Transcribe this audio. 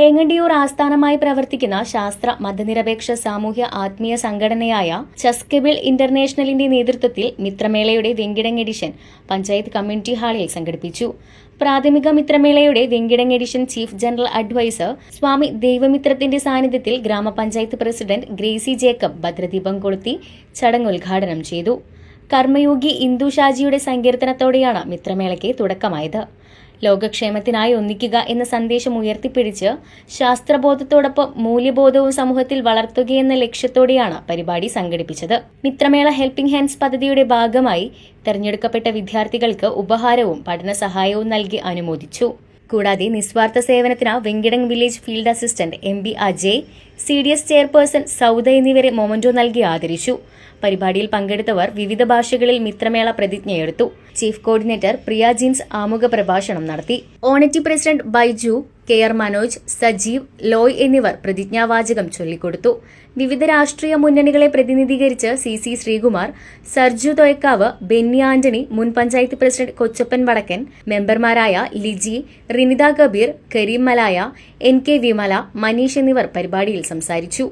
വേങ്ങണ്ടിയൂർ ആസ്ഥാനമായി പ്രവർത്തിക്കുന്ന ശാസ്ത്ര മതനിരപേക്ഷ സാമൂഹ്യ ആത്മീയ സംഘടനയായ ചസ്കെബിൾ ഇന്റർനാഷണലിന്റെ നേതൃത്വത്തിൽ മിത്രമേളയുടെ വെങ്കിടങ് എഡിഷൻ പഞ്ചായത്ത് കമ്മ്യൂണിറ്റി ഹാളിൽ സംഘടിപ്പിച്ചു. പ്രാഥമിക മിത്രമേളയുടെ Venkitangu edition chief general adviser സ്വാമി ദൈവമിത്രത്തിന്റെ സാന്നിധ്യത്തിൽ ഗ്രാമപഞ്ചായത്ത് പ്രസിഡന്റ് ഗ്രേസി ജേക്കബ് ഭദ്രദീപം കൊളുത്തി ചടങ്ങ് ഉദ്ഘാടനം ചെയ്തു. കർമ്മയോഗി ഇന്ദു ഷാജിയുടെ സങ്കീർത്തനത്തോടെയാണ് മിത്രമേളയ്ക്ക് തുടക്കമായത്. ലോകക്ഷേമത്തിനായി ഒന്നിക്കുക എന്ന സന്ദേശം ഉയർത്തിപ്പിടിച്ച് ശാസ്ത്രബോധത്തോടൊപ്പം മൂല്യബോധവും സമൂഹത്തിൽ വളർത്തുകയെന്ന ലക്ഷ്യത്തോടെയാണ് പരിപാടി സംഘടിപ്പിച്ചത്. മിത്രമേള ഹെൽപ്പിംഗ് ഹാൻഡ്സ് പദ്ധതിയുടെ ഭാഗമായി തെരഞ്ഞെടുക്കപ്പെട്ട വിദ്യാർത്ഥികൾക്ക് ഉപഹാരവും പഠന സഹായവും നൽകി അനുമോദിച്ചു. കൂടാതെ നിസ്വാർത്ഥ സേവനത്തിന് Venkitangu village field assistant MB Ajay, CDS chairperson Sauda എന്നിവരെ മൊമന്റോ നൽകി ആദരിച്ചു. പരിപാടിയിൽ പങ്കെടുത്തവർ വിവിധ ഭാഷകളിൽ മിത്രമേള പ്രതിജ്ഞയെടുത്തു. ചീഫ് കോർഡിനേറ്റർ പ്രിയ ജിൻസ് ആമുഖ പ്രഭാഷണം നടത്തി. Honorary president Baiju, KR Manoj, Sajeev, Loy എന്നിവർ പ്രതിജ്ഞാവാചകം ചൊല്ലിക്കൊടുത്തു. വിവിധ രാഷ്ട്രീയ മുന്നണികളെ പ്രതിനിധീകരിച്ച് CC ശ്രീകുമാർ, സർജു തോയക്കാവ്, ബെന്നി ആന്റണി, മുൻ പഞ്ചായത്ത് പ്രസിഡന്റ് കൊച്ചപ്പൻ വടക്കൻ, മെമ്പർമാരായ ലിജി, റിനിത കബീർ, കരീം മലായ, NK വിമല, മനീഷ് എന്നിവർ പരിപാടിയിൽ സംസാരിച്ചു.